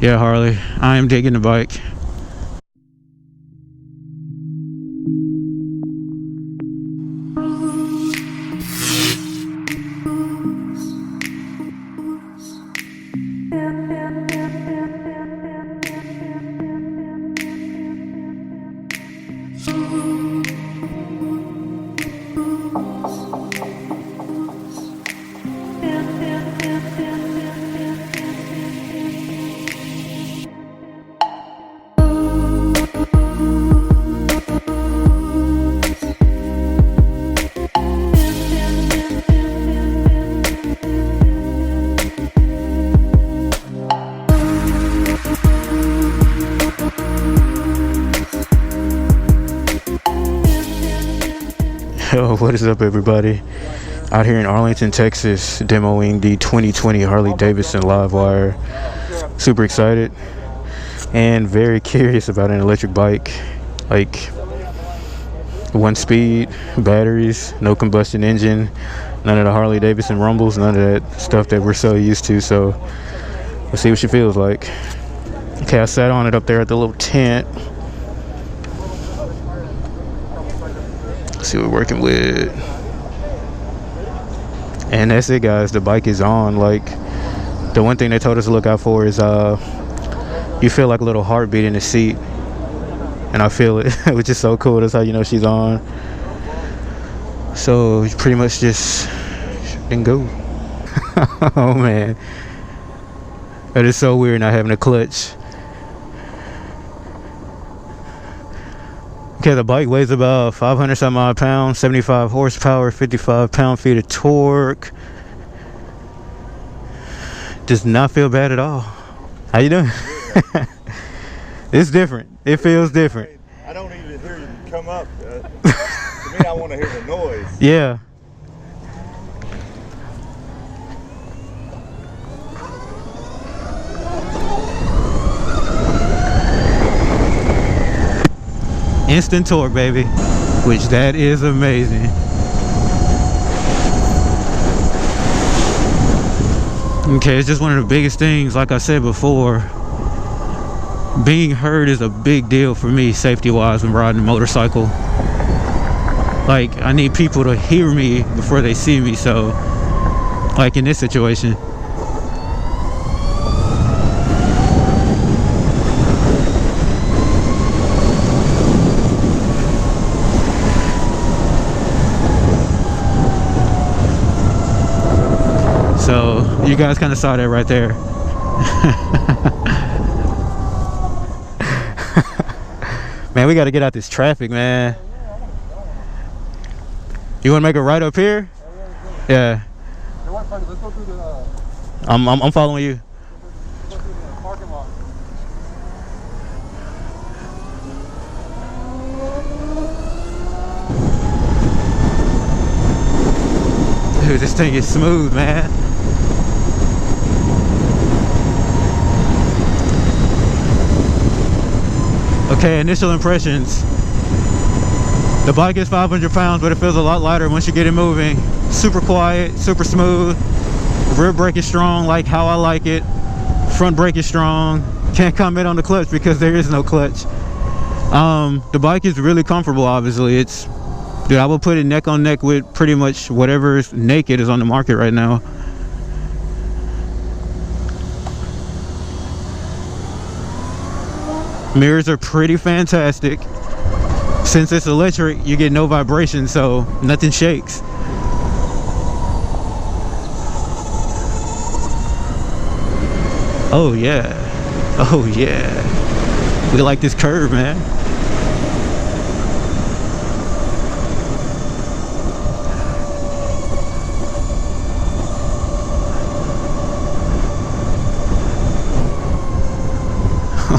Yeah, Harley, I am digging the bike. Yo, what is up, everybody? Out here in Arlington, Texas, demoing the 2020 Harley Davidson Live Wire. Super excited and very curious about an electric bike. Like, 1 speed, batteries, no combustion engine, none of the Harley Davidson rumbles, none of that stuff that we're so used to. So let's see what she feels like. Okay, I sat on it up there at the little tent. See what we're working with, and that's it, guys. The bike is on. Like, the one thing they told us to look out for is you feel like a little heartbeat in the seat, and I feel it, which is so cool. That's how you know she's on. So you pretty much just didn't go. Oh man, that is so weird not having a clutch. Okay, the bike weighs about 500 some odd pounds, 75 horsepower, 55 pound-feet of torque. Does not feel bad at all. How you doing? It's different. It feels different. I don't even hear you come up. To me, I want to hear the noise. Yeah. Instant torque, baby, which that is amazing. Okay, it's just one of the biggest things. Like I said before, being heard is a big deal for me, safety wise, when riding a motorcycle. Like, I need people to hear me before they see me. So like in this situation, so you guys kind of saw that right there. Man, we got to get out this traffic, man. You want to make a right up here? Yeah. Let's go through the. I'm following you. Let's go through the parking lot. Dude, this thing is smooth, man. Okay, initial impressions. The bike is 500 pounds, but it feels a lot lighter once you get it moving. Super quiet, super smooth. Rear brake is strong, like how I like it. Front brake is strong. Can't comment on the clutch because there is no clutch. The bike is really comfortable, obviously. Dude, I will put it neck on neck with pretty much whatever's naked is on the market right now. Mirrors are pretty fantastic. Since it's electric, you get no vibration, so nothing shakes. Oh yeah. Oh yeah. We like this curve, man.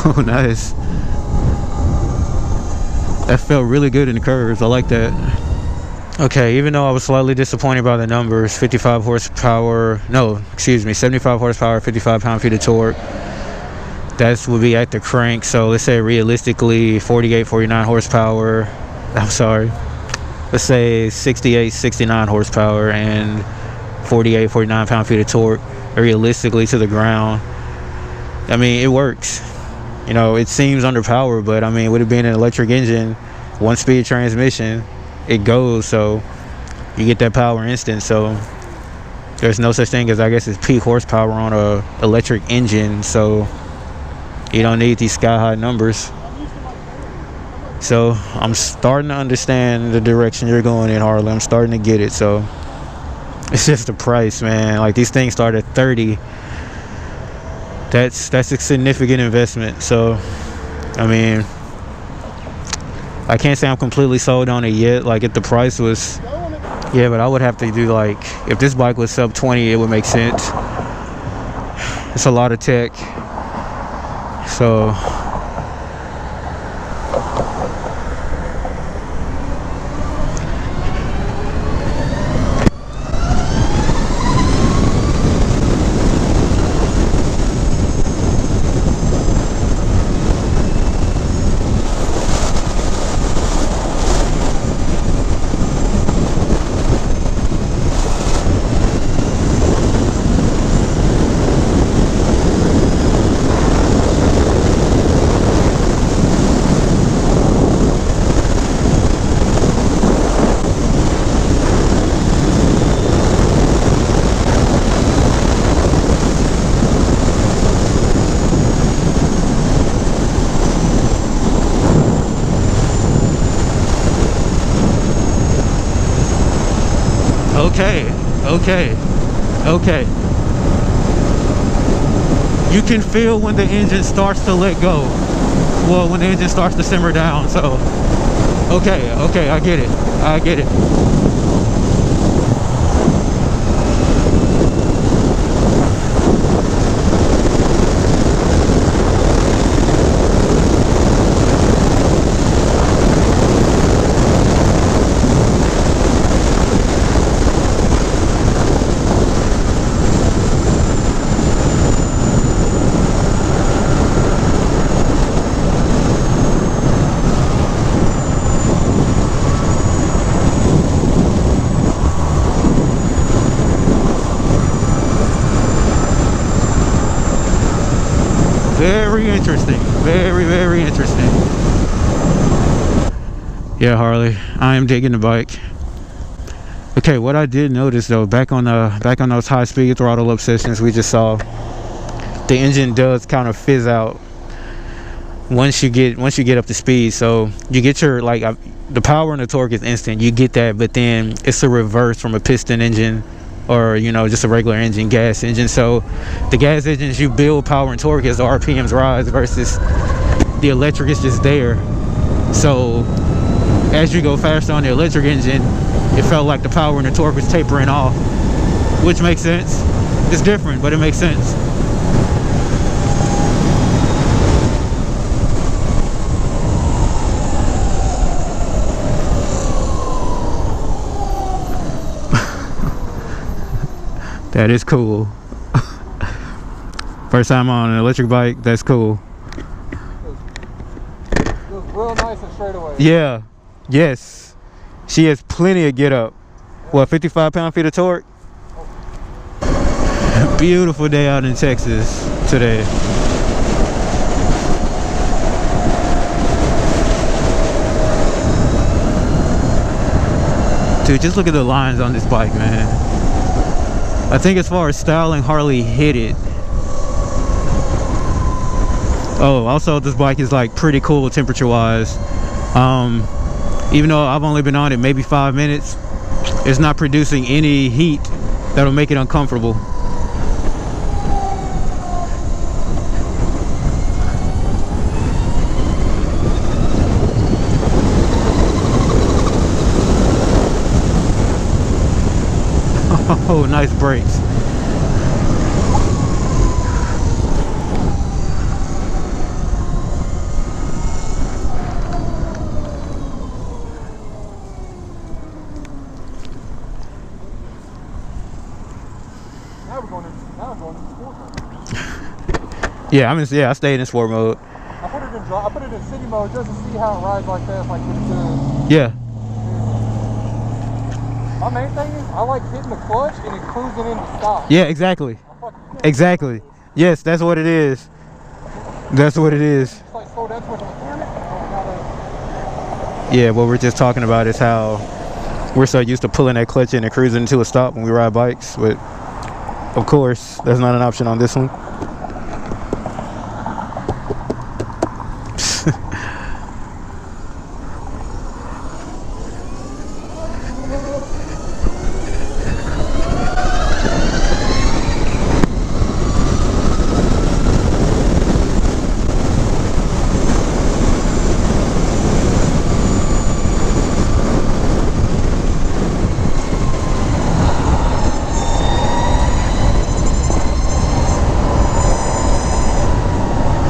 Oh, nice. That felt really good in the curves. I like that. Okay, even though I was slightly disappointed by the numbers, 55 horsepower, no, excuse me, 75 horsepower, 55 pound-feet of torque. That would be at the crank. So let's say realistically 48, 49 horsepower. I'm sorry. Let's say 68, 69 horsepower and 48, 49 pound-feet of torque realistically to the ground. I mean, it works. You know, it seems underpowered, but I mean, with it being an electric engine, 1-speed transmission, it goes, so you get that power instant. So there's no such thing as, I guess, it's peak horsepower on a electric engine, so you don't need these sky high numbers. So I'm starting to understand the direction you're going in, Harley. I'm starting to get it. So it's just the price, man. Like, these things start at 30. That's a significant investment. So I mean, I can't say I'm completely sold on it yet. Like, if the price was, yeah, but I would have to do, like, if this bike was sub 20, it would make sense. It's a lot of tech. So okay. You can feel when the engine starts to let go. Well, when the engine starts to simmer down. So okay, I get it. Very interesting. Very interesting. Yeah, Harley, I am digging the bike. Okay, what I did notice though, back on those high speed throttle up sessions we just saw, the engine does kind of fizz out once you get up to speed. So you get your, like, the power and the torque is instant, you get that, but then it's a reverse from a piston engine, or, you know, just a regular engine, gas engine. So the gas engines, you build power and torque as the RPMs rise, versus the electric is just there. So as you go faster on the electric engine, it felt like the power and the torque was tapering off, which makes sense. It's different, but it makes sense. That is cool. First time on an electric bike, that's cool. It was real nice and straight away. Yeah, yes. She has plenty of get up. What, 55 pound-feet of torque? Beautiful day out in Texas today. Dude, just look at the lines on this bike, man. I think as far as styling, Harley hit it. Oh, also this bike is like pretty cool temperature wise. Even though I've only been on it maybe 5 minutes, it's not producing any heat that'll make it uncomfortable. Oh, nice brakes. Now we're going into sport mode. Yeah, I stayed in sport mode. I put it in city mode just to see how it rides like that, like it's good. Yeah. My main thing is I like hitting the clutch and then cruising into stop. Yeah, exactly. Exactly. Yes, that's what it is. That's what it is. It's like slow down switch on the camera. Yeah, what we're just talking about is how we're so used to pulling that clutch in and cruising to a stop when we ride bikes, but of course, that's not an option on this one.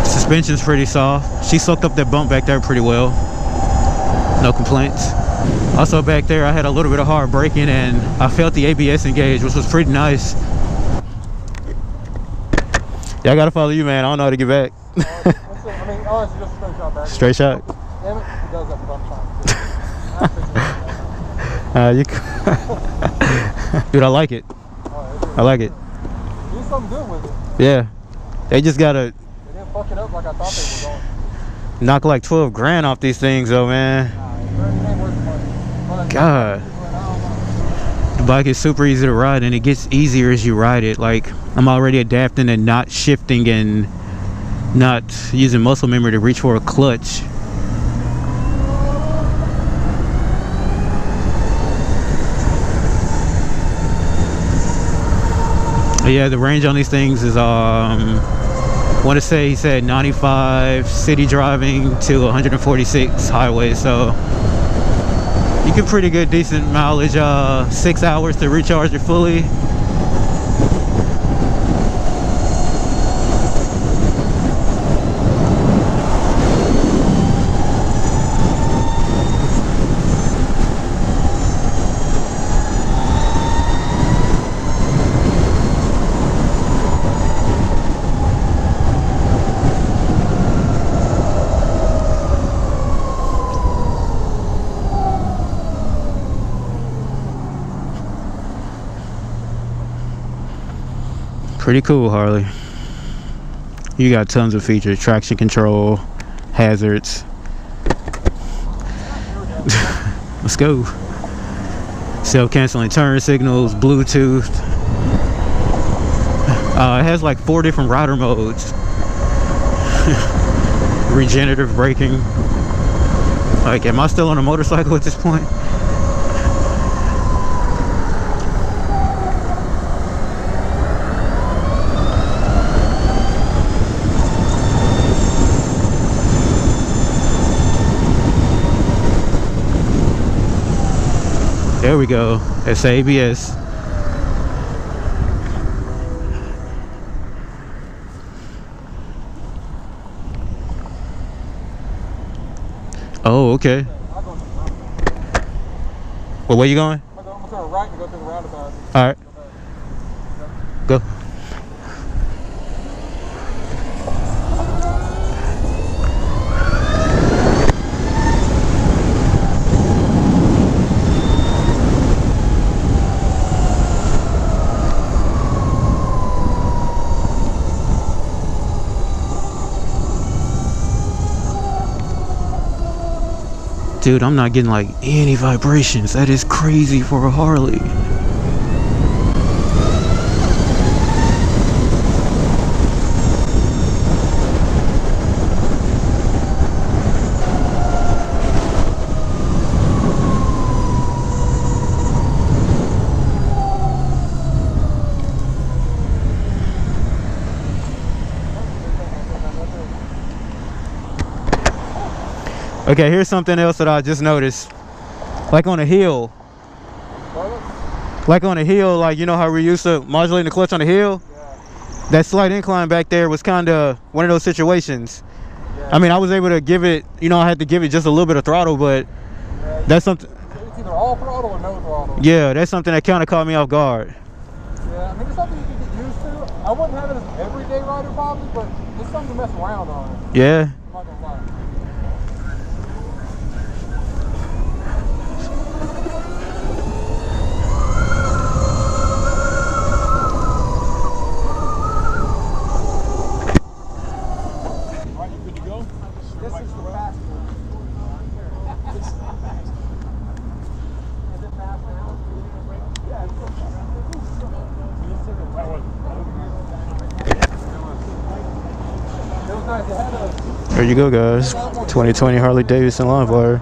Suspension's pretty soft. She soaked up that bump back there pretty well. No complaints. Also back there, I had a little bit of hard braking and I felt the ABS engage, which was pretty nice. Yeah, I gotta follow you, man. I don't know how to get back. I mean, honestly, just a straight shot back. Straight shot? Damn it, he does that for Dude, I like it. I like it. Do something good with it. Yeah. They just gotta Fuck it up like I thought they were going. knock like 12 grand off these things though, man. It ain't worth the money. But God. The bike is super easy to ride and it gets easier as you ride it. Like, I'm already adapting to not shifting and not using muscle memory to reach for a clutch. But yeah, the range on these things is I want to say he said 95 city driving to 146 highway, so you get pretty good decent mileage. 6 hours to recharge it fully. Pretty cool, Harley. You got tons of features: traction control, hazards. Let's go. Self-canceling turn signals, Bluetooth. It has like 4 different rider modes. Regenerative braking. Like, am I still on a motorcycle at this point? There we go. That's ABS. Oh, okay. Well, where you going? I'm going to turn right and go through the roundabout. All right. Go. Dude, I'm not getting like any vibrations. That is crazy for a Harley. Okay, here's something else that I just noticed. Like on a hill. Like on a hill, like, you know how we used to modulate the clutch on a hill? Yeah. That slight incline back there was kind of one of those situations. Yeah. I mean, I was able to give it, you know, I had to give it just a little bit of throttle, but Yeah, that's something. It's either all throttle or no throttle. Yeah, that's something that kind of caught me off guard. Yeah, I mean, it's something you can get used to. I wouldn't have it as an everyday rider probably, but it's something to mess around on. Yeah. I'm not gonna lie. There you go, guys. 2020 Harley Davidson Live Wire.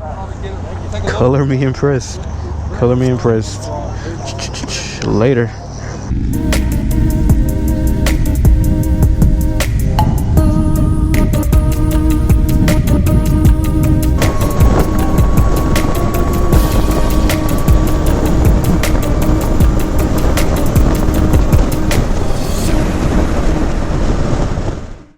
Color me impressed. Color me impressed. Later.